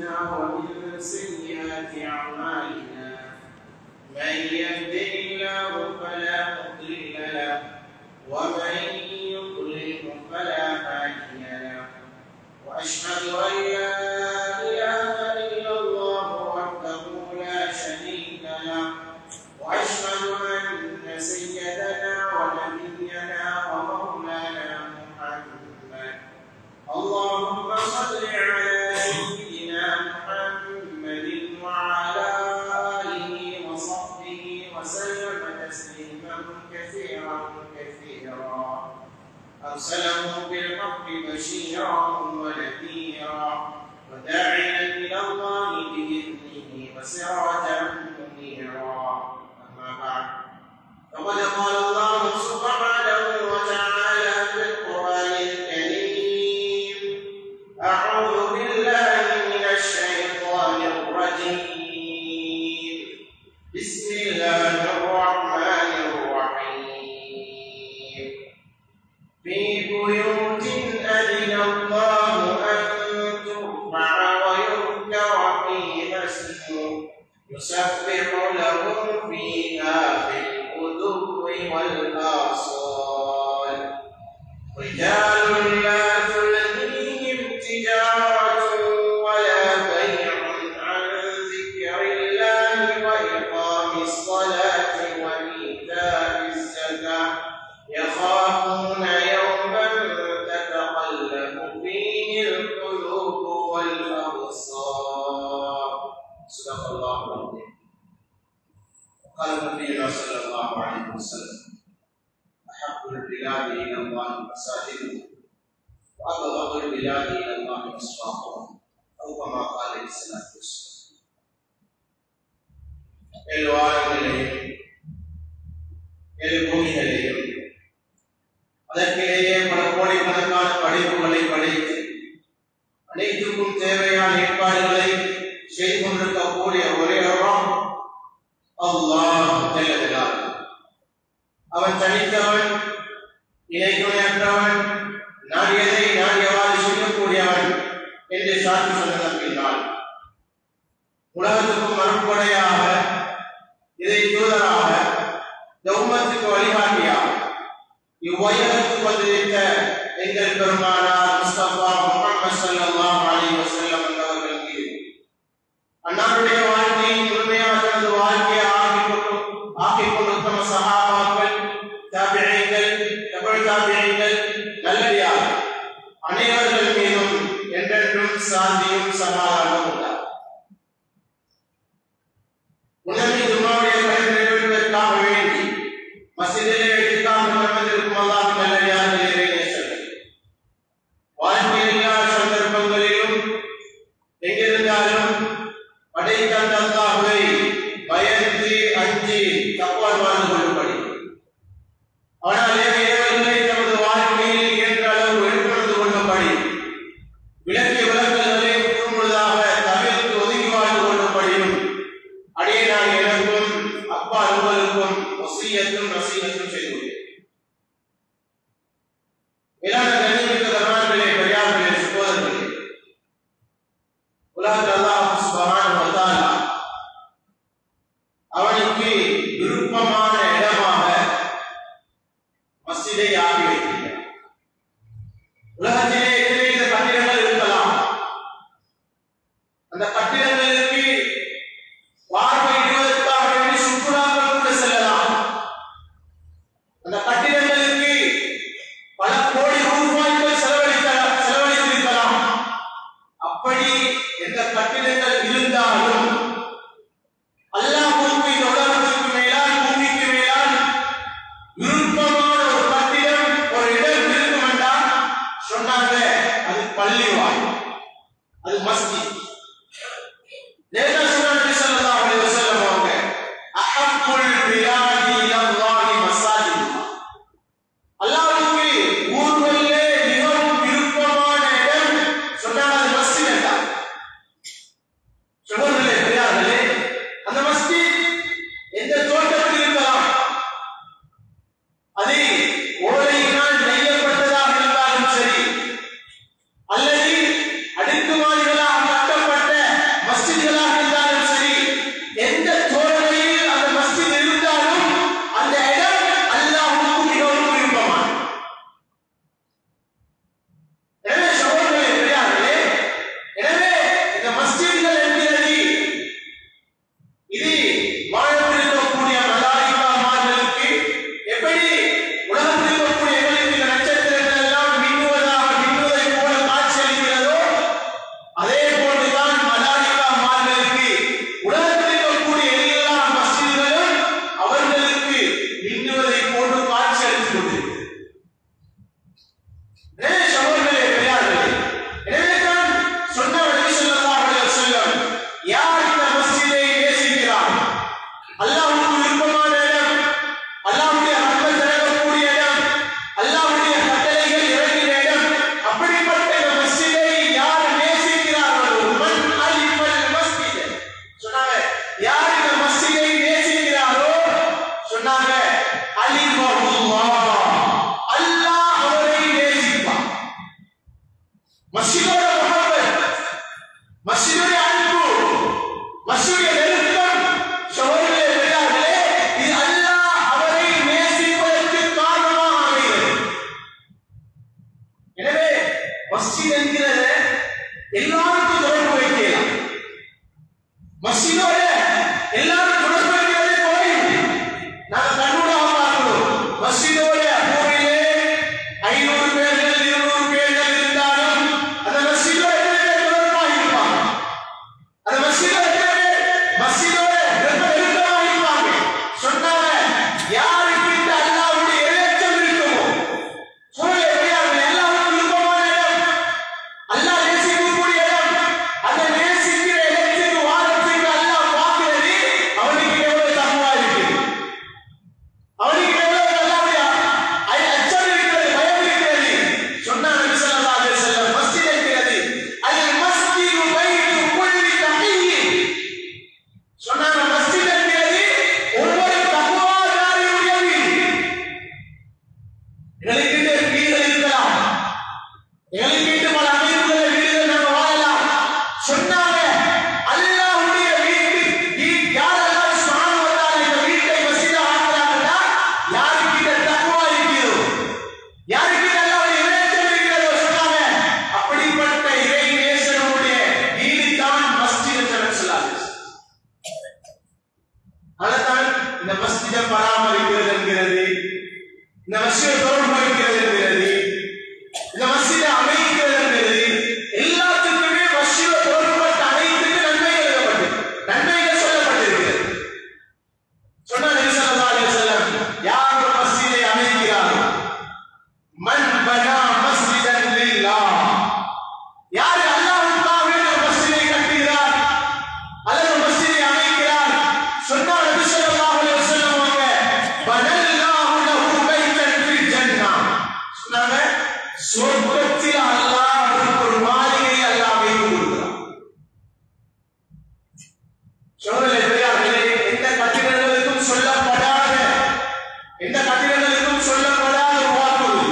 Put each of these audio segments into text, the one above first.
أنفسنا ومن سيئات أعمالنا من يهده الله فلا مضل له ومن يضلل فلا هادي له وأشهد أن لا إله إلا الله وحده لا شريك له وأشهد أن سيدنا ونبينا ومولانا محمد اللهم صل على سيدنا محمد وعلى آله وصحبه وسلم تسليما كثيرا أرسله بالحق بشيرا ونذيرا وداعيا إلى الله بإذنه وسراجا منيرا أما بعد فقد قال الله سبحانه وتعالى في القرآن الكريم أعوذ بالله من الشيطان الرجيم بسم الله الرحمن الرحيم في بيوت أذن الله أن ترفع ويذكر فيها اسمه يسبح له فيها بالغدو والآصال رجال لا تلهيهم تجارة ولا بيع عن ذكر الله وإقام الصلاة وإيتاء الزكاة يخافون يوما تتقلب فيه القلوب والأبصار صدق الله العظيم. قال النبي صلى الله عليه وسلم أحب البلاد إلى الله مساجده وأبغض البلاد إلى الله أسواقها أو كما قال عليه الصلاة والسلام. அதற்கிலேயே பல கோடிக்கணக்கான படைப்புகளை படைத்து அனைத்துக்கும் தேவையான ஏற்பாடுகளை செய்து கொண்டிருக்கக்கூடிய ஒரே இடம் அல்லாஹ் ஜல்லல்லாஹு. அவன் தனித்தவன், இணை துணையற்றவன், நாடியதை நாடியவாறு செய்யக்கூடியவன் என்று சாட்சி சொன்னதன் பின்னால் உலகத்துக்கும் மறுப்படையாக இதை தூதராக உம்மத்துக்கு வழிகாட்டியாக இவ்வையகத்துக்கு வந்திருந்த எங்கள் பெருமானார் முஸ்தபா முஹம்மது ஸல்லல்லாஹு அலைஹி வஸல்லம் அவர்களுக்கு அன்னாருடைய வாழ்க்கையை முழுமையாக தனது வாழ்க்கையை ஆக்கிக் கொண்டு உத்தம சஹாபாக்கள், தாபிஈன்கள், தபுல் தாபிஈன்கள், நல்லடியார் அனைவர்கள் மீதும் என்றென்றும் சாந்தியும் சமாதானமும் உண்டாகும். உணவின் ஜும்மாவுடைய கடமை நிறைவேற்றுவதற்காக வேண்டி மஸ்ஜிதிலே இஹ்திகாம் நடந்திருக்கும் அல்லாஹ்வின் நல்லடியார்களே, வாழ்க்கையில் எல்லா சந்தர்ப்பங்களிலும் எங்கிருந்தாலும் படைத்த அல்லாஹ்வை பயந்து அஞ்சி தக்வால் வாழ்ந்து கொள்ளும்படி, ஆனால் ஏழைகளை தமது வாழ்க்கையில் இயன்ற அளவு வெளிக்கொண்டு கொள்ளும்படி, விலக்கிய விலங்குகளை முழுதாக தவிர்த்து ஒதுக்கி வாழ்ந்து கொள்ளும்படியும் அடியே நான் எனக்கும் அப்பா உங்களுக்கும் வசியத்தும் நசீகத்தும் செய்துள்ளேன். மேலான கண்ணியமிக்க கர்மான்களே, பெரியார்களே, சகோதரர்களே, உலகத்தில் அல்லாஹ் சுப்ஹானஹு வ தஆலா அவனுக்கு விருப்பமான இடமாக மஸ்ஜிதை ஆக்கி வைக்கிறார். உலகத்திலே எத்தனை கட்டிடங்கள் இருக்கலாம், அந்த கட்டிடங்களுக்கு பார்வையிடுவதற்காக வேண்டி சுற்றுலாக்கள் கூட செல்லலாம். அந்த கட்டிடங்களுக்கு பல கோடி ரூபாய்கள் செலவழித்திருக்கலாம். அப்படி எந்த கட்டிடங்கள் இருந்தாலும் அல்லாஹ்வுக்கு இந்த உலகத்திற்கு மேலால், பூமிக்கு மேலால் விருப்பமான ஒரு கட்டிடம், ஒரு இடம் இருக்கும் என்றால் சொன்னாங்க அது பள்ளிவாய், அது மஸ்ஜித். நபி ஸல்லல்லாஹு அலைஹி வஸல்லம் அவங்க அஹப்புல் பிலாதி இலல்லாஹி மஸாஜித், அல்லாஹ்வுக்கு ஊர்களிலே மிகவும் விருப்பமான இடம் சொன்னாங்க அது மஸ்ஜித் என்றார். சகோதரர்களே, பெரியார்களே, அந்த மஸ்ஜித் எந்த தோட்டத்தில் இருக்கலாம், அது ஓலையினால் நெய்யப்பட்டதாக இருந்தாலும் சரி, அல்லது அடுக்குமாடிகளாக கட்டப்பட்ட சொன்னாங்க அல்லாஹ்வுடைய வீட்டு யாரெல்லாம் சுப்ஹானஹு வ தஆலா இந்த வீட்டை மஸ்ஜிதா ஆக்குறாங்கன்னா யாருக்கு தக்வா இருக்கிறதோ, யாருக்கு அல்லாஹ்வுடைய இறைச்சல் இருக்கிறதோ சொன்னாங்க. அப்படிப்பட்ட இறை நேசனுடைய வீடு தான் மஸ்ஜித் என்று சொன்னாங்க. அதனால் இந்த மஸ்ஜிதை பராமரிக்கிறது என்கிறது, இந்த மஸ்ஜிதை பராமரிக்கிறது என்கிறது, இந்த மஸ்ஜிதை அமைக்கிறது என்கிறது, எல்லாத்துக்குமே மஸ்ஜிதை தொடர்பட்ட அனைத்துக்கு நன்மைகள் எழுதப்பட்டது, நன்மைகள் சொல்லப்பட்டிருக்கிறது. சொன்னார் நபி ஸல்லல்லாஹு அலைஹி வஸல்லம், யார் ஒரு மஸ்ஜிதை அமைக்கிறாரோ, மன் பனா மஸ்ஜிதன் லில்லாஹ், யார் அல்லாஹ்வுக்காக ஒரு மஸ்ஜிதை கட்டுகிறார் அல்லது மஸ்ஜிதை அமைக்கிறார், சொன்னார் நபி ஸல்லல்லாஹு அலைஹி வஸல்லம் அவங்க, பனல்லாஹு லஹு பைத்தன் ஃபில் ஜன்னah, சொன்னாங்க சொர்க்கத்தில் அல்லாஹ் அவருக்கு ஒரு மாளிகையை அல்லாஹ் அமைத்து கொடுக்கிறார். சோதனை பெரியார்களே, எந்த கட்டிடங்களுக்கும் சொல்லப்படாத, எந்த கட்டிடங்களுக்கும் சொல்லப்படாத ஒரு வாக்குறுதி.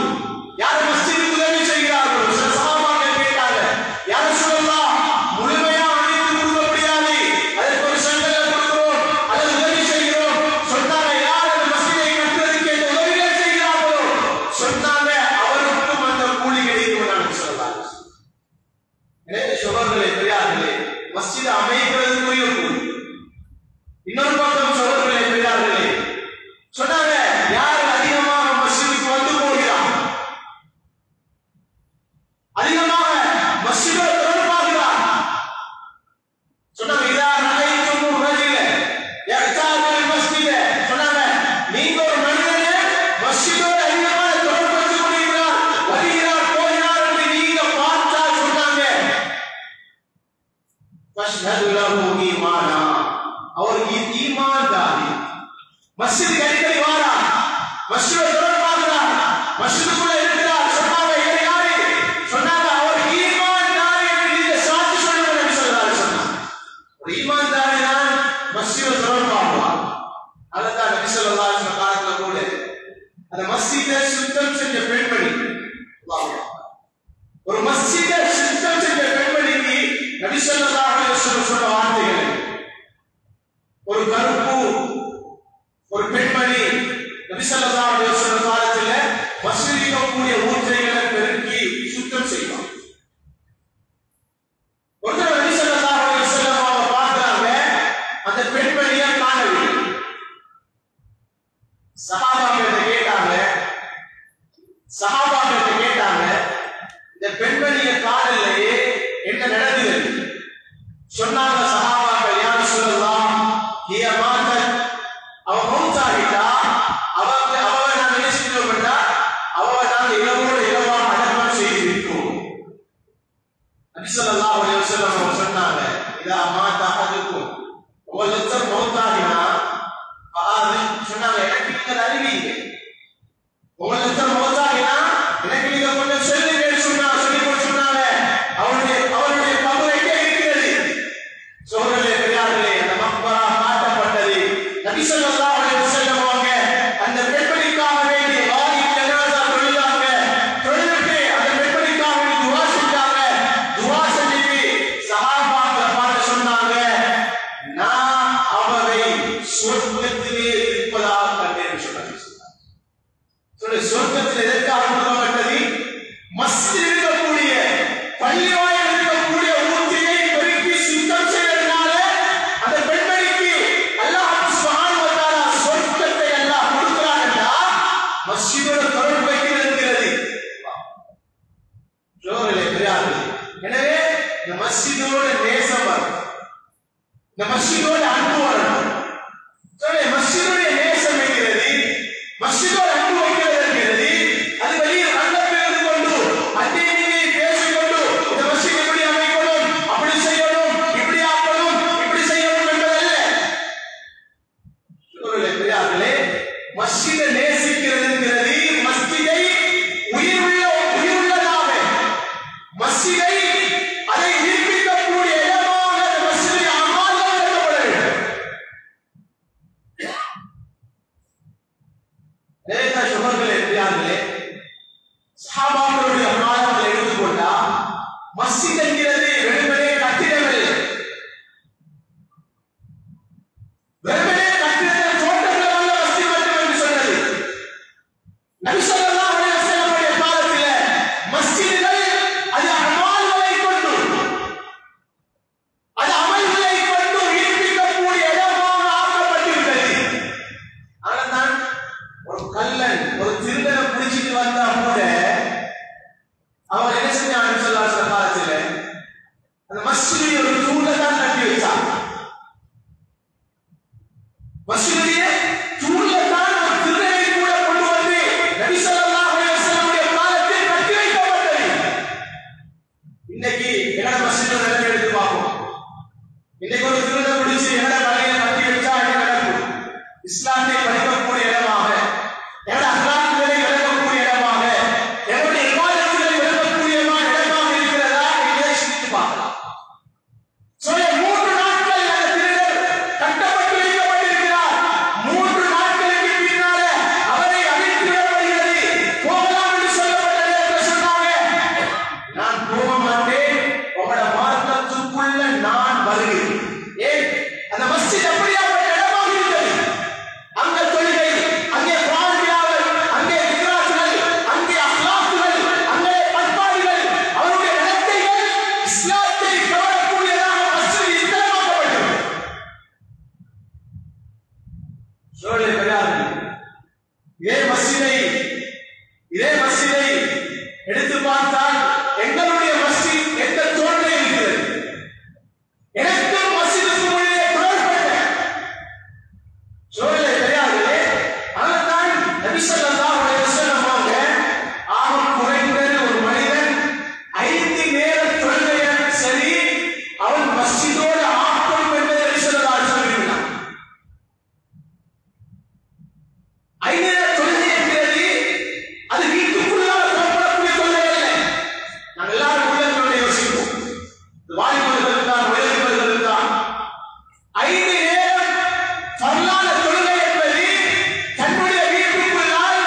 யார் மஸ்ஜிதுக்கு உதவி செய்கிறார்களோ, சில சஹாபாக்கள் கேட்டாங்க, யா ரசூலல்லாஹ், முழுமையா அமைத்து கொடுக்க முடியாது, அதற்கு ஒரு சங்கத்தை கொடுக்கிறோம் அல்லது உதவி செய்கிறோம். சொன்னாங்க, யார் அந்த மஸ்ஜிதை கட்டுறதுக்கு எந்த உதவிகள் செய்கிறார்களோ, சொன்னாங்க அவருக்கும் அந்த கூலி கிடைக்கும் என்று சொல்லலாம். எனவே சகோதரர்களே பெரியார்களே, மஸ்ஜிதை அமைக்கிறதுக்குரிய கூலி. இன்னொரு பக்கம் சகோதரர்களே பெரியார்களே, சொன்னாங்க யார் அதிகமாக மஸ்ஜிதுக்கு வந்து போகிறார், அதிகமாக மஸ்ஜிதோடு தொடர்பாகிறார், சொன்னாங்க இதா ரஐதும் ரஜுல யக்தாபுல் மஸ்ஜித, சொன்னாங்க நீங்க ஒரு மனிதனை மஸ்ஜிதோடு அதிகமாக தொடர்பு கொள்கிறார், வருகிறார் போகிறார் என்று நீங்க பார்த்தால், சொன்னாங்க ஃபஷ்ஹது லஹு ஈமானா, அவர் ஈமான்தாரி, மஸ்ஜிதுக்கு அடிக்கடி வாரார், மஸ்ஜிதோடு தொடர்பாகிறார், மஸ்ஜிதுக்குள்ள இருக்கிறார், சொன்னாங்க இவர் யாரு, சொன்னாங்க அவர் ஈமான்தாரி என்று நீங்க சாட்சி சொல்லுங்க நபி ஸல்லல்லாஹு அலைஹி வஸல்லம். ஒரு ஈமான்தாரி தான் மஸ்ஜிதோடு தொடர்பாகுவார். அததான் நபி ஸல்லல்லாஹு அலைஹி வஸல்லம் காலத்துல கூட அந்த மஸ்ஜிதை சுத்தம் செஞ்ச பெண்மணி, அல்லாஹ் ஒரு மஸ்ஜிதை சுத்தம் செஞ்ச பெண்மணிக்கு நபி ஸல்லல்லாஹு அலைஹி வஸல்லம் சொன்ன வார்த்தைகள், ஒரு கருப்பு ஒரு பெண்மணி நபி ஸல்லல்லாஹு அலைஹி வஸல்லம் காலத்துல மஸ்ஜிதில் கூடிய ஊற்றைகளை பெருக்கி சுத்தம் செய்வார். ஒரு தடவை நபி ஸல்லல்லாஹு அலைஹி வஸல்லம் அவங்க பார்க்கறாங்க, அந்த பெண்மணியை காணவில்லை. சஹாபாக்கள் கேட்டாங்க, இந்த பெண்மணியை காணலையே, என்ன நடந்தது? சொன்னாங்க சஹாபாக்கள், யா ரசூலல்லாஹ், ஹிய மாதத், அவ மௌத்தாகிட்டா, அவ நான் என்ன செஞ்சோம்னா, அவ நாங்க இரவோடு இரவாக அடக்கம் செய்து விட்டோம். நபி ஸல்லல்லாஹு அலைஹி வஸல்லம் அவங்க சொன்னாங்க, இதா மாத அஹதுக்கும், ஒவ்வொருத்தர் மௌத்தாகினா சொன்னாங்க எனக்கு நீங்கள் அறிவீங்க, ஒவ்வொருத்தர் மௌத்தாகினா எனக்கு நீங்க கொஞ்சம் சொல்லுங்கள் சொன்னாங்க. அவருடைய கபர் எங்கே இருக்கிறது? சோதரர்களே பெரியார்களே, அந்த மக்பரா காட்டப்பட்டது. நபி ஸல்லல்லாஹு அலைஹி வஸல்லம் அவங்க அந்த பெண்மணிக்காக வேண்டி வாரி ஜனாஸா தொழுதாங்க. தொழுதுட்டு அந்த பெண்மணிக்காக வேண்டி துஆ செஞ்சாங்க. துஆ செஞ்சுட்டு சஹாபாக்கள் பார்த்து சொன்னாங்க, நான் அவரை சொர்க்கத்திலே இருப்பதாக கண்டேன் சொன்னாங்க. சொர்க்கத்தில் எதற்காக கொடுக்கப்பட்டது? மஸ்ஜித் இருக்கக்கூடிய, பள்ளிவாயில் இருக்கக்கூடிய ஊற்றையை பெருக்கி சுத்தம் செய்வதனால அந்த பெண்மணிக்கு அல்லாஹ் சுப்ஹானஹு வ தஆலா சொர்க்கத்தை அல்லாஹ் கொடுக்கிறான் என்றால் மஸ்ஜிதோட தொடர்பு வைக்கிறது. ஜோரலே பெரியார்களே, எனவே இந்த மஸ்ஜிதோட நேசம் வரும், இந்த மஸ்ஜிதோட அன்பு வரணும். மஸ்ஜிதோட நேசம் வைக்கிறது, மஸ்ஜிதோட அன்பு வைக்கிறது இருக்கிறது. அது வெளியே கண்டப்பேருந்து கொண்டு அத்தேனியை பேசிக்கொண்டு இந்த மஸ்ஜித் எப்படி அமைக்கணும், அப்படி செய்யணும், இப்படி ஆக்கணும், இப்படி செய்யணும் என்பதல்ல. பெரியார்களே, மஸ்ஜிதை நேசிக்கிறது என்கிறது மஸ்ஜிதை உயிருள்ளதாக, மஸ்ஜிதை அதை உயிர்ப்பிக்கக்கூடிய இடமாக மஸ்ஜிதை அமால்கள் கட்டப்பட வேண்டும். இன்னைக்கு ஒரு திருட பிடிச்சி எங்கட தலையில கட்டி வச்சா என்ன நடக்கும்? இஸ்லாத்தை படிக்கக்கூடிய இடமாக, எங்கட அஹ்லாக்குகளை விளக்கக்கூடிய இடமாக, எங்களுடைய இபாதத்துகளை விளக்கக்கூடிய இடமாக இருக்கிறதா என்று சிந்தித்து பார்க்கலாம். சொல்ல 3 நாட்கள் அந்த திருடர் கட்டப்பட்டு வைக்கப்பட்டிருக்கிறார். 3 நாட்களுக்கு பின்னால அவரை அழைத்து விடப்படுகிறது. போகலாம் என்று சொல்லப்பட்டது. சொன்னாங்க, நான் போக மாட்டேன், உங்களோட மார்க்கத்துக்குள்ள நான் வருகிறேன். ஏன்? அந்த மஸ்ஜித் அப்படியாப்பட்ட இடமாக இருக்கிறது. அங்க தொழுகை, அங்கே குர்ஆன் திலாவத், அங்கே திக்ராத்துகள், அங்கே அக்லாக்குகள், அங்கே பண்பாடுகள், அவருடைய நடத்தைகள் இஸ்லாத்தை கவரக்கூடியதாக மஸ்ஜித் இஸ்லாமாக்கப்பட்டது. சோழே பெரியார்களே, இதே மஸ்ஜிதை எடுத்து பார்த்தால் எங்களுடைய மஸ்ஜித் எந்த தோல்லை இருக்கிறது. எனக்கு மஸ்ஜிதுக்கு உள்ளே தொடர்பட்ட சோழே பெரியார்களே, அதனால்தான் நபி ஸல்லல்லாஹு அலைஹி வஸல்லம் அவங்க ஆக குறைந்தது ஒரு மனிதன் 5 நேர தொழுகையும் சரி அவன் மஸ்ஜிதோடு ஆக்கும் என்று நபி ஸல்லல்லாஹு அலைஹி வஸல்லம் சொன்னார். 5 நேர தொழுகை என்பது அது வீட்டுக்குள்ளாக தொடரக்கூடிய தொழுகை அல்ல. நாம் எல்லாரும் உள்ளவர்களோட யோசிப்போம். வாலிபர்கள் தான், வயதுள்ளவர்கள் தான். 5 நேரம் ஃபர்லான தொழுகை என்பது தன்னுடைய வீட்டுக்குள்ளால்,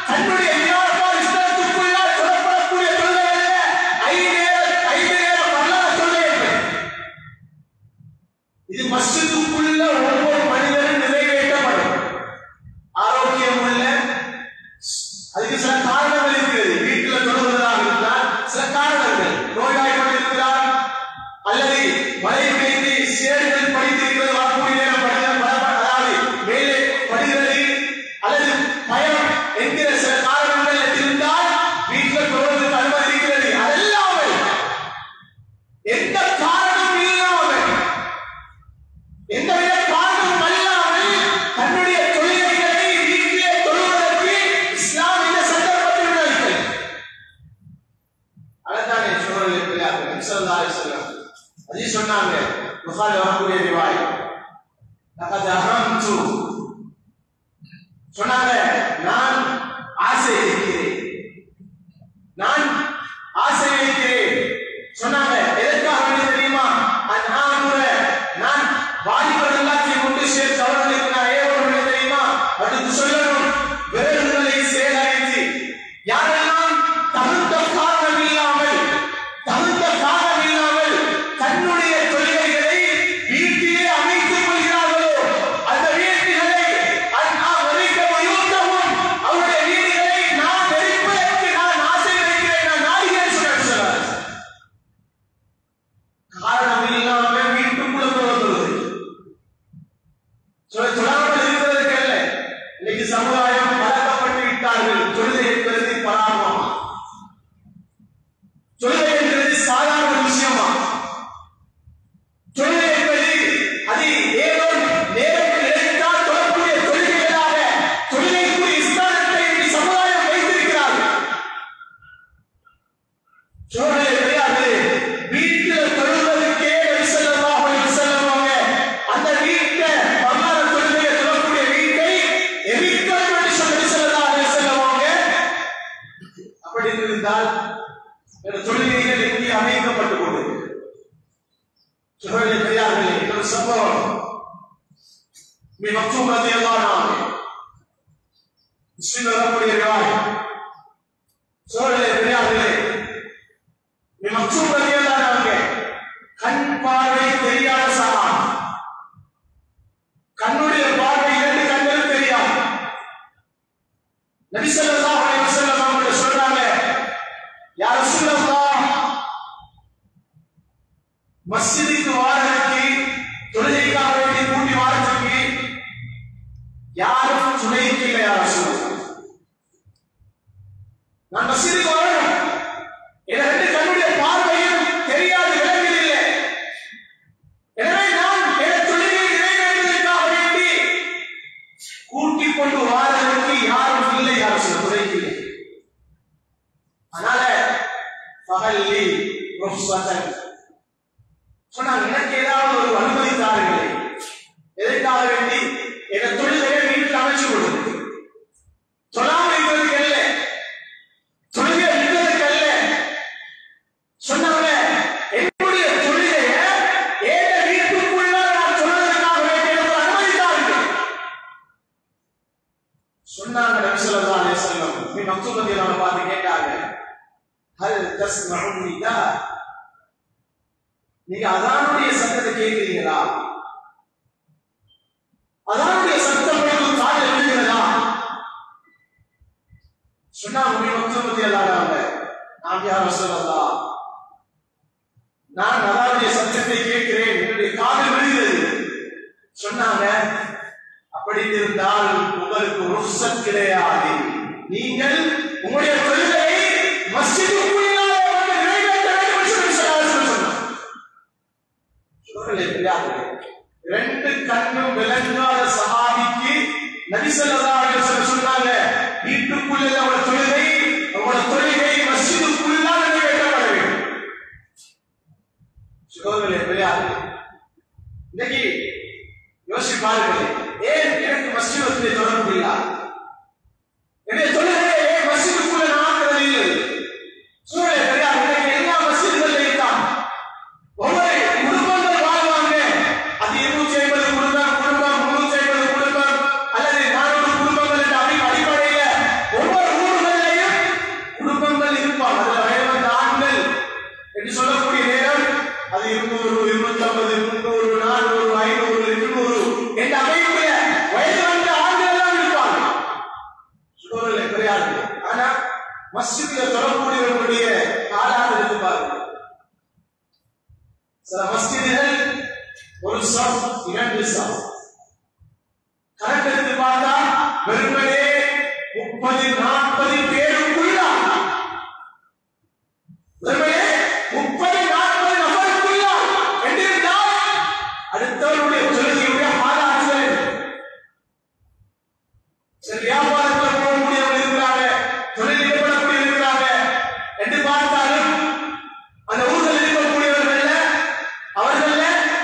தன்னுடைய வியாபார ஸ்தலத்துக்குள்ளால் தொடரக்கூடிய தொழுகை அல்ல. 5 நேரம் ஃபர்லான தொழுகை என்பது இது மஸ்ஜிதுக்குள்ள ஒவ்வொரு மனிதனும் நிறைவேற்றப்படும். ஆரோக்கியம் உள்ள, அதுக்கு சில காரணங்கள் இருக்கிறது. வீட்டில் தொழுவதாக இருந்தால் சில காரணங்கள், நோய்வாய்ப்பட்டிருக்கிறார் அல்லது மழை பெய்து சேறுகள் படித்திருக்கிறது, வரக்கூடிய நேரம் அதாவது மேலே படுகிறது அல்லது பயம் என்கிற சில காரணங்கள் இருந்தால் வீட்டில் தொழுவதற்கு அனுமதி இருக்கிறது. அதெல்லாமல் எந்த காரணம் இல்லாமல், எந்தவித காரணமும் அல்லாமல் தன்னுடைய தொழுகைகளை வீட்டிலே தொழுவதற்கு இஸ்லாம் இந்த சந்தர்ப்பத்தில் விளக்குகிறது. அதனாலே சோழர்களே பெரியார்களே, நபி ஸல்லல்லாஹு அலைஹி வஸல்லம் அது சொன்னாங்க. புகாரி வரக்கூடிய ரிவாயத், லகத் அஹம்து சொன்னாங்க, நான் ஆசை வைக்கிறேன், நான் ஆசை வைக்கிறேன். சொன்னாங்க, எதற்காக வேண்டி தெரியுமா? நான் வாலிபர் எல்லாத்தையும் கொண்டு சேர்த்து அவர்களுக்கு நான் ஏவல் தெரியுமா? அடுத்து சொல்லணும், விரல்களை சேகரித்து யாரெல்லாம் தகுந்த காரணம் இல்லாமல் தன்னுடைய தொழில்களை வீட்டிலே அமைத்துக் கொள்கிறார்களோ அந்த வீடுகளை அவருடைய வீடுகளை நான் வெறுப்பதற்கு நான் ஆசை வைக்கிறேன், நான் நாடுகிறேன் சொல்றாரு. காரணம் இல்லாம வீட்டுக்குள்ள வருவது சொல்லாமல் இருக்கிறதுக்கு அல்ல. இன்னைக்கு சமுதாயம் பழக்கப்பட்டு விட்டார்கள். தொழுகை என்பது பராமரமா, தொழுகை என்பது சாதாரண விஷயமா, தொழுகை என்பது அது ஏதோ நேரம் கிடைத்தால் தொழக்கூடிய தொழுகைகளாக தொழுகைக்குரிய ஸ்தானத்தை இந்த சமுதாயம் வைத்திருக்கிறார்கள். சோழர்களே பெரியார்களே, வீட்டில் தொழுவதற்கே நபி ஸல்லல்லாஹு அலைஹி வஸல்லம் அவங்க அந்த வீட்டை பரவான தொழுகையை தொழக்கூடிய வீட்டை எரிக்கணும் என்று சொல்லி நபி ஸல்லல்லாஹு அலைஹி வஸல்லம் அவங்க அப்படி இருந்தால் தொழுகைகள் இங்கே அமைக்கப்பட்டு கொண்டது. சோழர்களே பெரியார்களே, இன்னொரு சம்பவம் மக்தூம் ரலியல்லாஹு அன்ஹு முஸ்லிம் வரக்கூடிய ரிவாயத். சோழர்களே பெரியார்களே, மக்தூம் ரலியல்லாஹு அன்ஹு கண் பார்வை தெரியாத சஹாபி, கண்ணுடைய பார்வை 2 கண்கள் தெரியாது. நபி ஸல்லல்லாஹு அலைஹி வஸல்லம் அவங்க சொல்றாங்க, யா ரசூலல்லாஹ், மஸ்ஜிதுக்கு வாரதுக்கு தொழுகைக்காக வேண்டி கூட்டி வாரதுக்கு யாரும் துணைக்கு இல்லை. யா ரசூலல்லாஹ், நான் மஸ்ஜிதுக்கு வரணும், என் 2 கண்ணுடைய பார்வையும் எதுக்காக வேண்டி எங்க தொழுகையை வீட்டில் அமைச்சு கொடுத்து சொல்லாம இருக்கிறதுக்கு அல்ல, தொழுகை இருக்கிறதுக்கு அல்ல. சொன்னாங்க என்னுடைய தொழுகையை ஏழை வீட்டுக்குள்ள நான் சொல்றதுக்காக வேண்டிய அனுமதித்தார்கள். சொன்னாங்க நபி ஸல்லல்லாஹு அலைஹி வஸல்லம். மக்தூபத்தை நான் பார்த்து கேட்டாங்க, ஹல் தஸ்மஉ நிதா, நீங்க அதானுடைய சத்தத்தை கேட்கிறீங்களா? அதானுடைய சத்தம் உங்களுக்கு காதில் விழுகிறதா? சொன்னாங்க மக்தூபத்தை அல்லாஹ்வே, நாம் யா ரசூலல்லாஹ், நான் அதானுடைய சத்தத்தை கேட்கிறேன், என்னுடைய காதில் விழுகிறது. சொன்னாங்க அப்படி இருந்தால் உங்களுக்கு ருக்ஸத் கிடையாது, நீங்கள் உங்களுடைய தொழுகையை மஸ்ஜிதுக்குள்ளாக வந்து நிறைவேற்ற வேண்டும் என்று சொன்னாங்க. ரெண்டு கண்ணும் விளங்காத சஹாபிக்கு நபி ஸல்லல்லாஹு அலைஹி வஸல்லம் சொன்னாங்க, வீட்டுக்குள்ள உள்ள தொழுகை மஸ்ஜிதுக்குள்ளாக நிறைவேற்றப்பட வேண்டும். சகோதரர்களே, பெரியார்களே, இன்னைக்கு யோசிச்சு பாருங்கள், ஏன் எனக்கு மஸ்ஜிதுக்கு தொடர்பு இல்லை? என்னுடைய தொழுகையை ஏன் மஸ்ஜிதுக்குள்ள நான் ஆக்குறது இல்லை? சூழலை பெரியார், இன்னைக்கு எல்லா மஸ்ஜிதுகளில் தான் ஒவ்வொரு குடும்பங்கள் வாழ்வாங்க. அது 250 குடும்பம், 350 குடும்பம் அல்லது 400 குடும்பங்கள் என்ற அடிப்படையில் ஒவ்வொரு ஊர்களிலையும் குடும்பங்கள் இருப்பாங்க. அதுல வயது வந்த ஆண்கள் என்று சொல்லக்கூடிய நேரம் அது 200, 250, 300, 400, 500, 200 என்ற அமைப்புல வயது வந்த ஆண்கள் எல்லாம் இருப்பாங்க. சூழலை பெரியார், ஆனா மஸ்ஜிதில் தொடரக்கூடியவர்களுடைய காலாக இருப்பார்கள். சில மஸ்ஜிதுகள் ஒரு சப், 2 சப் கணக்கெடுத்து பார்த்தா வெறுமனே 30-40 பேருக்குள்ள, வெறுமனே 30-40 நபருக்குள்ள என்றிருந்தால் அடுத்தவருடைய தொழுகையுடைய ஆதாரங்கள். சில வியாபாரத்தில் போகக்கூடியவர்கள் இருக்கிறாங்க, தொழில் ஈடுபடக்கூடிய இருக்கிறாங்க என்று பார்த்தாலும் அந்த ஊரில் இருக்கக்கூடியவர்கள் அவர்கள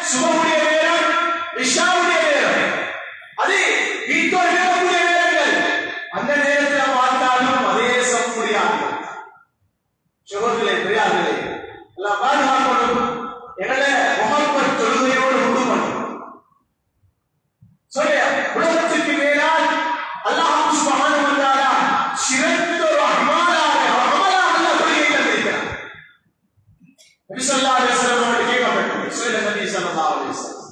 சுபமுடைய நேரம், இஷாவுடைய நேரம், அது வீட்டோடு இருக்கக்கூடிய நேரங்கள். அந்த நேரத்தில் பார்த்தாலும் அதே சம்படியாக சகோதரர்களே, பெரியார்களே, எல்லாம் பாதுகாக்கணும். எங்களை முகப்பத் தொழுகையோடு உண்டு பண்ணும். சொல்ல உலகத்துக்கு மேலால் அல்லாஹ் சுப்ஹானஹு வ தஆலா சிறந்த ஒரு அமலாக அல்லாஹ் தொழுகையை தந்திருக்கிறார். நபி ஸல்லல்லாஹு அலைஹி வஸல்லம் அவர்கள் கேட்கப்பட்டது, சொல்ல நபி ஸல்லல்லாஹு அலைஹி வஸல்லம்,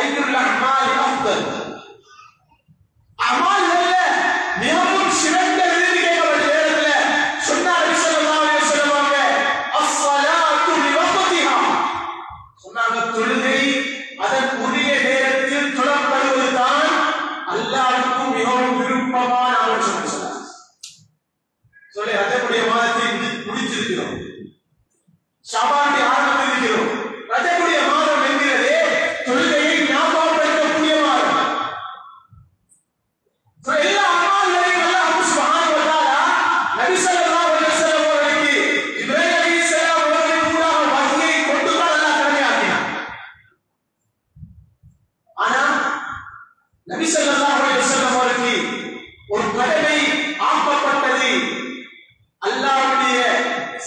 ஐயுல் அமாலி அஃதல், அமல்கள்ல மிகவும் சிறந்தது எது கேட்கப்பட்ட நேரத்தில் சொன்னார் நபி ஸல்லல்லாஹு அலைஹி வஸல்லம் அவர்கள், அஸ்ஸலாத்து லிவக்திஹா, சொன்னாங்க தொழுகை அதன் உரிய நேரத்தில் தொழப்படுவதுதான் அல்லாஹ்வுக்கு மிகவும் விருப்பமான அமல். சொன்னார். சொல்லி ரஜபுடைய மாதத்தை முடிச்சிருக்கிறோம், ஷாபானுடைய ஆரம்பத்தில் இருக்கிறோம். ரஜபுடைய மாதம் என்கிறதே தொழுகையை ஞாபகப்படுத்தக்கூடிய மாதம். எல்லா அமல்களையும் அல்லாஹ் சுப்ஹானஹு வ தஆலா நபி ஸல்லல்லாஹு அலைஹி வஸல்லம் அவர்களுக்கு இப்ராஹீம் அலைஹிஸ்ஸலாம் அவர்கள் கூட வஹியை கொண்டு தான் அல்லாஹ் கடமையாக்கினார். ஆனா நபி ஸல்லல்லாஹு அலைஹி வஸல்லம் அவர்களுக்கு ஒரு கடமை ஆக்கப்பட்டது, அல்லாஹ்வுடைய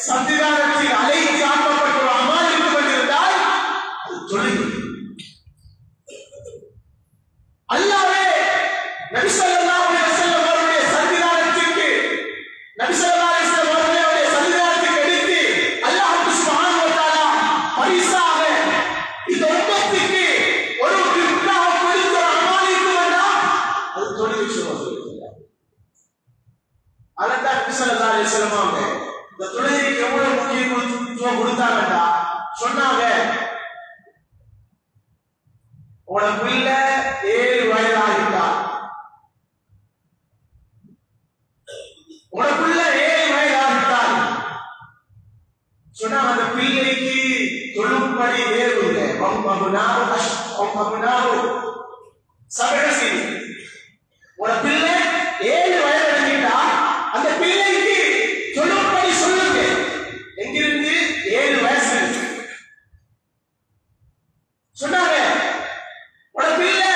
சன்னிதானத்தில் அழைத்து ஆக்கப்பட்ட ஒரு அமல் இருந்து கொண்டிருந்தால் அது தொழுகை. அல்லாஹ்வே நபி ஸல்லல்லாஹு அலைஹி வஸல்லம் அவருடைய சன்னிதானத்திற்கு, நபி ஸல்லல்லாஹு அலைஹி வஸல்லம் அவருடைய சன்னிதானத்திற்கு எடுத்து அல்லாஹ் சுப்ஹானஹு வ தஆலா பரிசாக இந்த உம்மத்துக்கு ஒரு கிஃப்டாக கொடுத்த ஒரு அமல் இருக்கு வேண்டாம், அது தொழுகை. சொல்லுவாங்க அதான் நபி ஸல்லல்லாஹு அலைஹி வஸல்லம் அவங்க இந்த தொழுகைக்கு எவ்வளவு முக்கியத்துவம் கொடுத்தாங்கடா. சொன்னாங்க, உங்களோட பிள்ளை 7 வயது ஆகிட்டார், உங்களோட பிள்ளை 7 வயது ஆகிட்டார் சொன்னாங்க, அந்த பிள்ளைக்கு தொழும்படி வேறு இல்லை. சபரசி உங்களோட பிள்ளை 7 வயது அடைஞ்சிட்டா அந்த பிள்ளைக்கு தொழும்படி சொல்லுங்க. எங்கிருந்து 7 வயசு சொன்னாங்க. உன பிள்ளை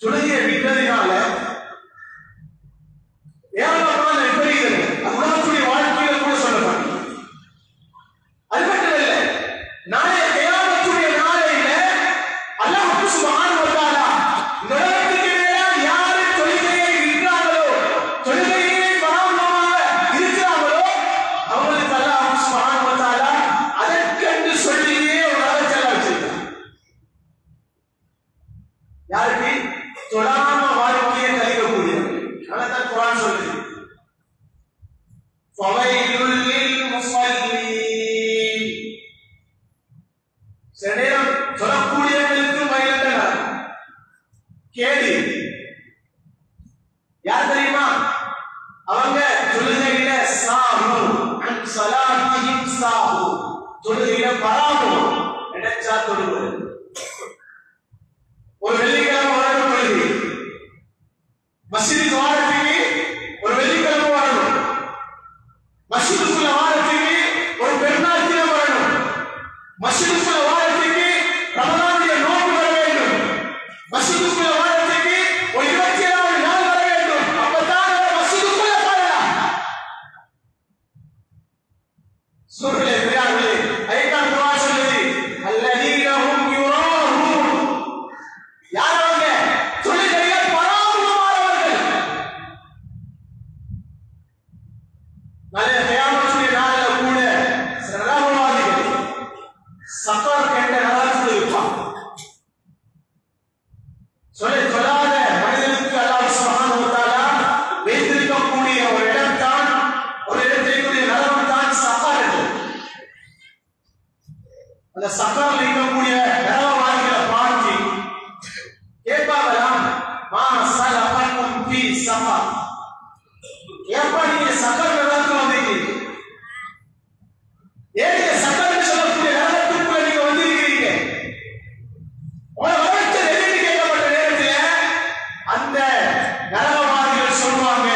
தொழுகையை விட்டதினால ஏராளமான விபரீதங்கள் அது உலகத்துடைய வாழ்க்கையில கூட சொல்ல மாட்டேன். அது மட்டும் இல்ல, நாளைய கியாமத்துடைய நாளையில அல்லாஹ் சுப்ஹானஹு வ தஆலா இந்த உலகத்துக்கு மேல யாரு தொழுகையை விடுறாங்களோ, தொழுகையை பராமரிக்காம இருக்கிறாங்களோ, அவங்களுக்கு அல்லாஹ் சுப்ஹானஹு வ தஆலா அதற்கென்று சொல்லியே ஒரு நரகத்தை வச்சிருக்கான். யாருக்கு? தொழாம வாழ்க்கையை கழிக்கக்கூடியவர்கள். அதான் குர்ஆன் சொல்லுது, ஃபவைலுல் லில் முஸல்லீன். சில நேரம் சொல்லக்கூடியவர்களுக்கு வயலண்டா கேடி. யார் தெரியுமா? அவங்க தொழுகையில சாஹு அன் ஸலாத்திஹிம் சாஹு, தொழுகையில பராமு நினைச்சா தொழுவது. ஒரு வெள்ளிக்கிழமை வரணும் தொழுகை, மஸ்ஜிதுக்கு வாரத்துக்கு ஒரு வெள்ளிக்கிழமை வரணும், மஸ்ஜிதுக்குள்ள வாரத்துக்கு ஒரு பெருநாள் தினம் வரணும், மஸ்ஜிதுக்குள்ள வாரத்துக்கு ரமலானுடைய நோன்பு வர வேண்டும், மஸ்ஜிதுக்குள்ள வாரத்துக்கு ஒரு 27 நாள் வர வேண்டும். அப்பதான் மஸ்ஜிதுக்குள்ள போகலாம். சூரலே பிரியார்களே, ஐகான் குர்ஆன் சொல்லுது, அல்லதீன ஹும் யுராஹூன். யார் அவங்க? தொழுகையை பராமரிப்பாளர்கள். நாளைய கியாமத்துடைய நாளில கூட சில நரகவாதிகள் சக்கர் என்ற நரகத்தில் இருப்பான். சொல்லாத மனிதனுக்கு அல்லாஹ் சுப்ஹானஹு வ தஆலா வைத்திருக்கக்கூடிய ஒரு இடம் தான், ஒரு இடத்திற்குரிய நரகம் தான் சக்கர் என்று. அந்த சக்கரில் இருக்கக்கூடிய நரகவாதிகளை பார்த்து கேட்பாங்களாம், மா ஸலகக்கும் ஃபீ ஸகர். ஏப்பா நீங்க சக்கர் நரகத்துக்கு வந்தீங்க? ஏன் சக்கர்னு சொல்லக்கூடிய நரகத்துக்குள்ள நீங்க வந்திருக்கிறீங்க? உங்களை வரவழைச்சது எதுன்னு கேட்கப்பட்ட நேரத்தில் அந்த நரகவாதிகள் சொல்லுவாங்க,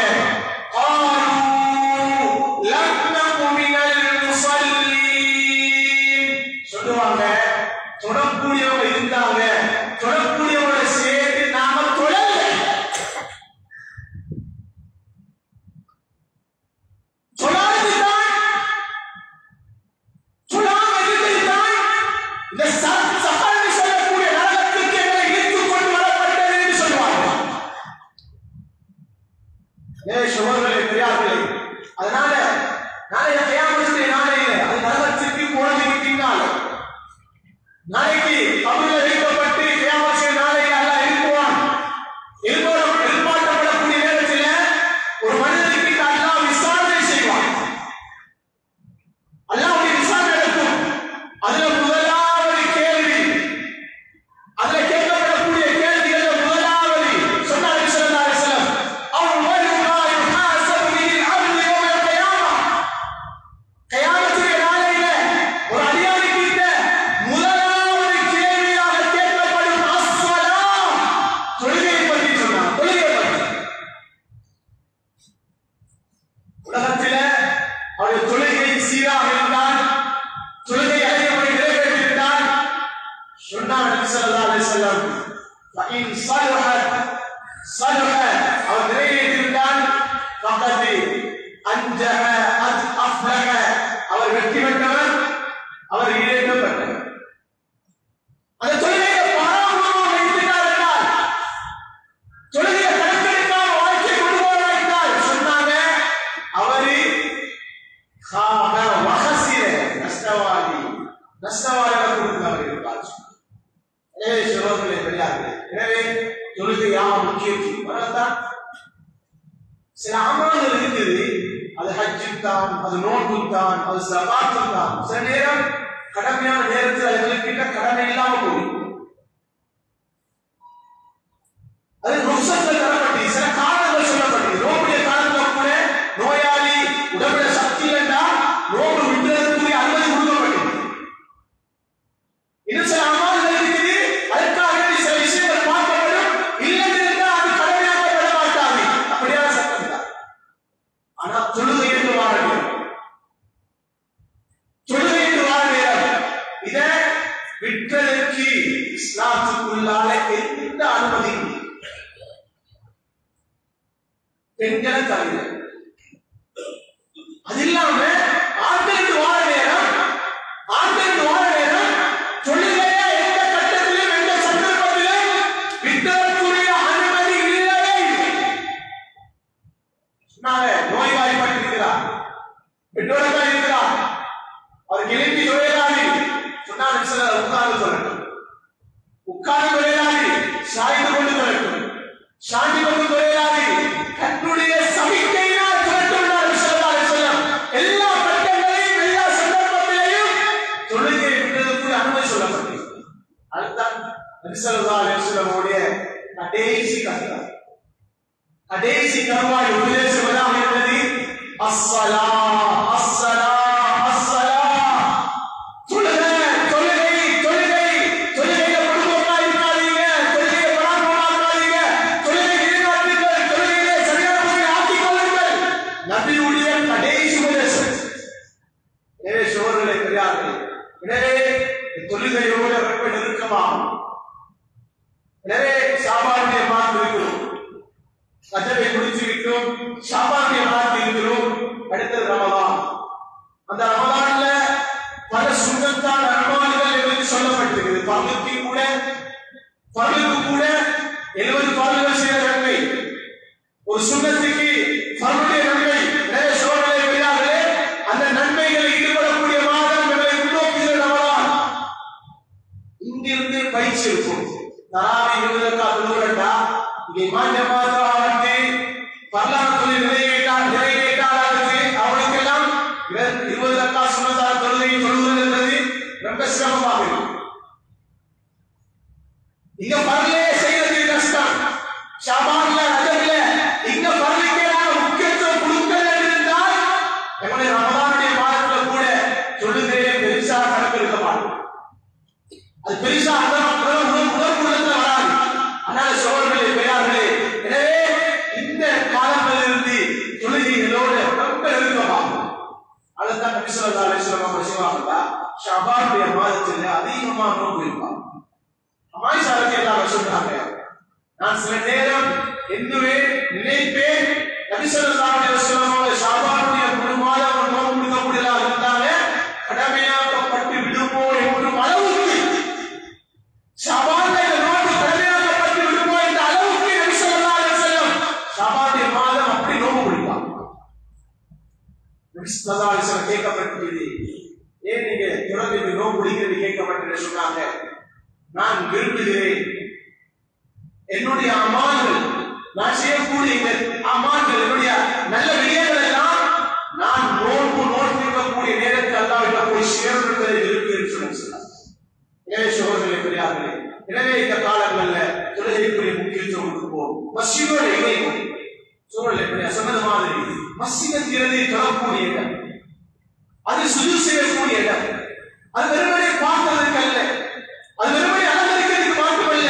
காலூ லம் நகு மினல் முஸல்லீன். சொல்லுவாங்க, தொடக்கூடியவங்க இருந்தாங்க, தொடக்கூடியவங்களை சேர்த்து நாம தொழல. இந்த சக்கரன்னு சொல்லக்கூடிய நரகத்துக்கு எங்களை இழுத்துக் கொண்டு வரப்பட்டது என்று சொல்லுவாங்க. சகோதரர்களே, பெரியார்களே, அதனால நாளைய கியாமத்துடைய நாளையில அது நரகத்துக்கு போனதுக்கு பின்னால் நாளைக்கு கபரில் வைக்கப்பட்டு கியாமத்துடைய நாளையில அல்லாஹ் எழுப்புவான். எழுப்பாட்டப்படக்கூடிய நேரத்தில் ஒரு மனிதனுக்கு அல்லாஹ் விசாரணை செய்வான். அல்லாஹ்வுடைய விசாரணை நடக்கும். அதுல முதலாவது கேள்வி, அதுல கேட்கப்படக்கூடிய கேள்விகள் முதலாவது சொன்னார் ஸல்லல்லாஹு அலைஹி வஸல்லம், அவ்வளவு மா யுஹாஸபு பில் அப்து யௌமல் கியாமா. கியாமத்துடைய நாளையில ஒரு அடியானுக்கு முதலாவது கேள்வியாக கேட்கப்படும் அஸ்ஸலாம், தொழுகையை பற்றி சொன்னார். தொழுகையை பற்றி உலகத்தில அவருடைய தொழுகை சீராக இருந்தால், தொழுகை அழைக்கப்படி நிறைவேற்றிருந்தால், சொன்னார் நபி ஸல்லல்லாஹு அலைஹி வஸல்லம், ஃபஇன் ஸலஹத் அவர் நிறைவேற்றிருந்தால், ஃபகத் அன்ஜஹ அஃப்லஹ அவர் வெற்றி பெற்றவர், அவர் ஈடேற்றப்பட்டவர். அந்த தொழுகையை பராமரிக்காமல் இருந்தார் என்றால், தொழுகையை கணக்கெடுக்காம வாழ்க்கை கொண்டு போவார் என்றால், சொன்னாங்க அவரு காப வஹசிர நஷ்டவாதி, நஷ்டவாதியாக கொடுத்தவர் இருப்பார். எனவே சகோதரர்களே, பெரியார்களே, எனவே தொழுகை யார் முக்கியத்துவம் வரத்தான். சில அமல்கள் இருக்குது, அது ஹஜ்ஜு தான், அது நோன்பு தான், அது ஸகாத் தான். சில நேரம் கடமையான நேரத்தில் அதுகளுக்கு கடமை இல்லாம போகும். அது ருக்ஸத்தில் தரப்பட்டு சில காரணங்கள் சொல்லப்பட்டு, நோம்புடைய காலத்தில் கூட நோயாளி உடம்புல சக்தி இல்லைன்னா நோம்பு விட்டுறதுக்குரிய அனுமதி கொடுக்கப்பட்டது. இன்னும் சில அமல்கள் இருக்குது, அதற்காக சில விஷயங்கள் பார்க்கப்படும். இல்லைன்னு இருந்தால் அது கடமையாக்கப்பட மாட்டாது. அப்படியான சட்டம் தான். ஆனா தொழுகை என்று வாழ நேரம், தொழுகை என்று வாழ நேரம், இதை விட்டதற்கு பெண்களை தவிர. அது இல்லாம ஆண்களுக்கு வாழ நேரம் தொழிலையா எந்த கட்டத்திலும் எந்த சந்தர்ப்பத்திலும் விட்டதற்குரிய அனுமதி இல்லவே இல்லை. நோய்வாய்ப்பட்டிருக்கிறார், பெற்றோர்கள் இருக்கிறார், அவர் கிளம்பி தொழிலாளி சொன்னால் சிலர் உட்கார்ந்து சொல்லட்டும், உட்கார்ந்து தொழிலாளி சாய்ந்து கொண்டு சொல்லட்டும், சாந்தி கொண்டு தொழிலாளி கட்டுடைய சமிக்கையினால் சொல்லட்டுள்ளார். எல்லா கட்டங்களையும் எல்லா சந்தர்ப்பத்திலையும் தொழுகை விட்டதற்கு அனுமதி சொல்லப்பட்டது. அதுதான் நபி ஸல்லல்லாஹு அலைஹி வஸல்லமுடைய கடைசி கட்டம், கடைசி கருவாய் உபதேசமாக இருந்தது அஸ்ஸலா அஸ்ஸலா அஸ்ஸலா. தொழுகை தொழுகை தொழுகை தொழுகையை பொறுப்பா இருக்காதீங்க, தொழுகையை பராமரிக்காதீங்க, தொழுகை நிலைநாட்டுங்கள், தொழுகையை சரியான முறையில் ஆக்கிக் கொள்ளுங்கள். நபியுடைய கடைசி உபதேசம். எனவே சோழர்களை பெரியார்கள், எனவே தொழுகையோடு ரொம்ப நெருக்கமாகும். எனவே ஷாபானுடைய மாதம் இருக்கிறோம், ரஜபை முடித்து விட்டோம், ஷாபானுடைய மாதம் இருக்கிறோம், அடுத்தது ரமலான். அந்த ரமலான்ல பல சுண்ணத்தான அனுமானங்கள் என்று சொல்லப்பட்டிருக்கிறது. பங்குக்கு கூட 70 பங்குகள் செய்த நன்மை, ஒரு சுண்ணத்துக்கு பங்குடைய நன்மை. நிறைய சோழர்களை பெரியார்களே, அந்த நன்மைகளில் ஈடுபடக்கூடிய மாதம் நம்மளை முன்னோக்குகிற ரமலான். இங்கிருந்து பயிற்சி இருக்கும். தராவி 20 ரக்காத் தொழுகிறா, இங்கே மாற்றமாகி பல்லாத்துறை நிறைவேற்றாளருக்கு அவனுக்கெல்லாம் 20 ரக்காத் சுன்னத்தான தொழுகையை தொழுவது என்பது ரொம்ப சிரமமாக இருக்கும். இங்க பரலே செய்யறது கஷ்டம். ஷாபான்ல ரஜப்ல இங்க பரலுக்கேறான முக்கியத்துவம் கொடுக்கல என்றால் நம்முடைய ரமலானுடைய மாதத்துல கூட தொழுகையை பெருசா கணக்கெடுக்க மாட்டோம். அது பெருசா அந்த உணர்வுள்ளத்துல வராது. அதனால சோழர்களே பெரியார்களே, எனவே இந்த காலங்களிலிருந்து தொழுகைகளோடு ரொம்ப நெருக்கமாகும். அதுதான் நபி ஸல்லல்லாஹு அலைஹி வஸல்லம் செய்வாங்க. ஷாபானுடைய மாதத்தில் அதிகமாக நோன்பு இருப்பாங்க. அமாயிஷா ரலியல்லாஹு சொல்றாங்க, நான் சில நேரம் என்னவே நினைப்பேன், நபி ஸல்லல்லாஹு அலைஹி வஸல்லம் ஷாபானுடைய ஒரு மாதம் நோன்பு முடிக்க முடியல இருந்தாங்க, கடமையாக்கப்பட்டு விடுமோ என்ற அளவுக்கு ஷாபானுடைய நோன்பு கடமையாக்கப்பட்டு விடுமோ என்ற அளவுக்கு நபி ஸல்லல்லாஹு அலைஹி வஸல்லம் ஷாபானுடைய மாதம் அப்படி நோன்பு முடிப்பாங்க. நபி ஸல்லல்லாஹு அலைஹி வஸல்லம் கேட்கப்பட்டது, ஏன் நீங்க தொடர்ந்து நோன்பு முடிக்கிறது கேட்கப்பட்டது. சொன்னாங்க, நான் விரும்புகிறேன் என்னுடைய அமால்கள், நான் செய்யக்கூடிய அமால்கள், என்னுடைய நல்ல விடயங்கள் எல்லாம் நான் நோக்கிக்கக்கூடிய நேரத்தில் அல்லாஹ்விடம் போய் சேர்ந்ததை விரும்புகிறேன் சொன்னார். எனவே சகோதரர்களே பெரியார்களே, எனவே இந்த காலங்களில் தொழுகைக்குரிய முக்கியத்துவம் கொடுப்போம். மஸ்ஜிதோட இணைவோம். சூழலை பெரியார் சொன்னது மாதிரி மஸ்ஜித் தொழக்கூடிய இடம், அது சுஜூத் செய்யக்கூடிய இடம், அது வெறுமனே பார்ப்பதற்கு அல்ல, அது வெறுமனே அலங்கரிக்கிறதுக்கு மட்டுமல்ல,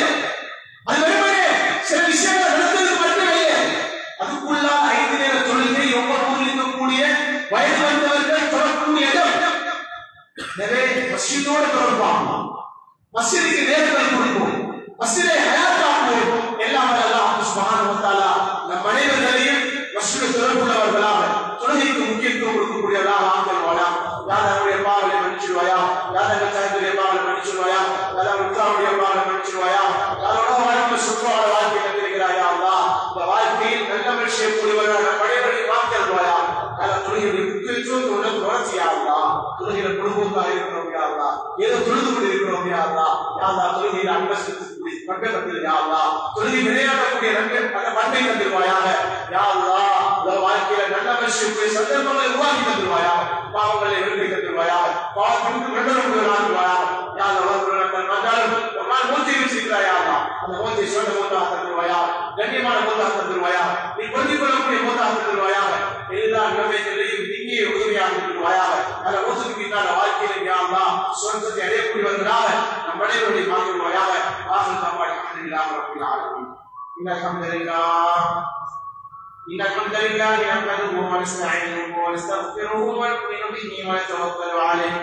அது வெறுமனே சில விஷயங்கள் நடத்துவதற்கு மட்டுமல்ல, அதுக்குள்ளால் 5 நேர தொழுகை ஒவ்வொரு ஊரில் இருக்கக்கூடிய வயது வந்தவர்கள் தொழக்கூடிய இடம். எனவே மஸ்ஜிதோடு தொடர்பாகும், மஸ்ஜிதுக்கு நேரங்கள் கொடுப்போம், மஸ்ஜிதை ஹயாத்தாக்குவோம். எல்லாம் அல்லாஹ் சுப்ஹானஹு வ தஆலா நம் அனைவர்களையும் மஸ்ஜிது தொடர்புள்ளவர்களாக, தொழுகைக்கு முக்கியத்துவம் கொடுக்கக்கூடியவர்களாக ஆக்குவாயா. யாருடைய பாவங்களை மன்னிச்சிடுவாயா, யாருடைய தாய்களுடைய பாவங்களை மன்னிச்சிடுவாயா, யாருடைய உற்றாருடைய பாவங்களை மன்னிச்சிடுவாயா, யாரோட வாழ்க்கை சுற்றோட வாழ்க்கை தந்திருக்கிறாயா அல்லாஹ். இந்த வாழ்க்கையில் நல்ல விஷயம் கூறுவதான படைபடி வாக்களிவாயா. தொழுகையுடைய முக்கியத்துவம் தொடர்ச்சியா அல்லாஹ். தொழுகையில குடும்பத்தாக இருக்கிறோம் யா அல்லாஹ், ஏதோ தொழுது கொண்டு இருக்கிறோம் யா அல்லாஹ். யா அல்லாஹ் தொழுகையில அன்பஸ்திக்கூடிய பண்பை தந்திரு யா அல்லாஹ். தொழுகை விளையாடக்கூடிய பண்பை தந்திருவாயாக யா அல்லாஹ். இந்த வாழ்க்கையில நல்ல விஷயக்கூடிய சந்தர்ப்பங்களை உருவாக்கி தந்துருவாயா, பாவங்களை வெறுப்பை தந்துருவாயா, பாவத்திற்கு வெள்ளப்படுவாயா. யா அல்லாஹ் ஒரு நாள் மூர்த்தி வச்சிருக்கிறாயா, அந்த மூர்த்தி சொந்த மூத்தாக தந்துருவாயா, கண்ணியமான மூத்தாக தந்துருவாயா, நீ பொருந்திக் கொள்ளக்கூடிய மூத்தாக தந்துருவாயா. எல்லா நிலைமைகளையும் நீங்கே உதவியாக தந்துருவாயா. அந்த மூத்துக்கு பின்னால வாழ்க்கையில யா அல்லாஹ் சொர்க்கத்தை அடையக்கூடியவர்களாக நம் அனைவருடைய மாற்றுவாயாக. ஆசல் காப்பாடி إن الحمد لله نحمده ونستعينه ونستغفره ونؤمن به ونتوكل عليه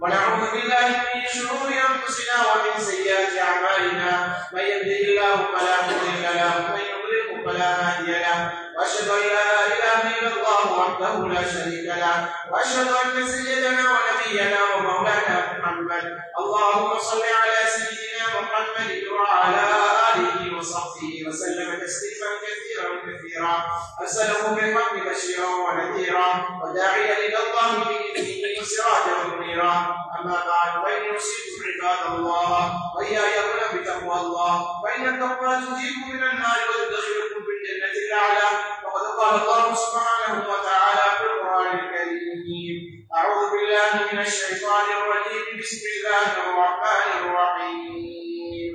ونعوذ بالله من شرور أنفسنا ومن سيئات أعمالنا من يهده الله فلا مضل له ومن يضلل فلا لا هادي له، وأشهد أن لا إله إلا الله وحده لا شريك له، وأشهد أن سيدنا ونبينا ومولانا محمد اللهم صل على سيدنا محمد وعلى آله وصحبه وسلم تسليما كثيرا كثيرا. أرسله بالحق بشيرا ونذيرا وداعيا إلى الله بإذنه وسراجا منيرا. أما بعد، فإن أوصيكم عباد الله وإياي أولا بتقوى الله، فإن التقوى تجيب من النار وتدخلكم في الجنة الأعلى. وقد قال الله سبحانه وتعالى في القرآن الكريم: أعوذ بالله من الشيطان الرجيم، بسم الله الرحمن الرحيم.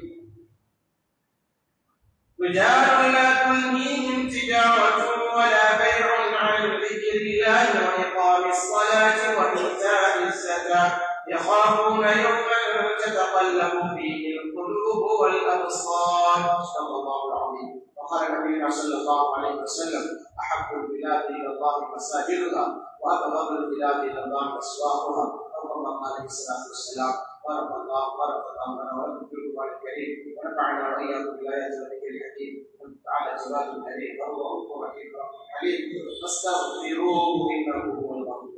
رجال لا تلهيهم تجارة ولا بيع عن ذكر الله وإقام الصلاة وإيتاء الزكاة يخافون يوما تتقلب فيه القلوب والأبصار. صدق الله العظيم. وقال نبينا صلى الله عليه وسلم: أحب البلاد إلى الله مساجدها وأبغض البلاد إلى الله أسواقها، أو كما قال عليه الصلاة والسلام. بارك الله لنا ولكم في القرآن الكريم، ونفعنا وإياكم بالآيات والذكر الحكيم. تعالى جلال الكريم وهو رؤوف رحيم حليم، فاستغفروه إنه هو الغفور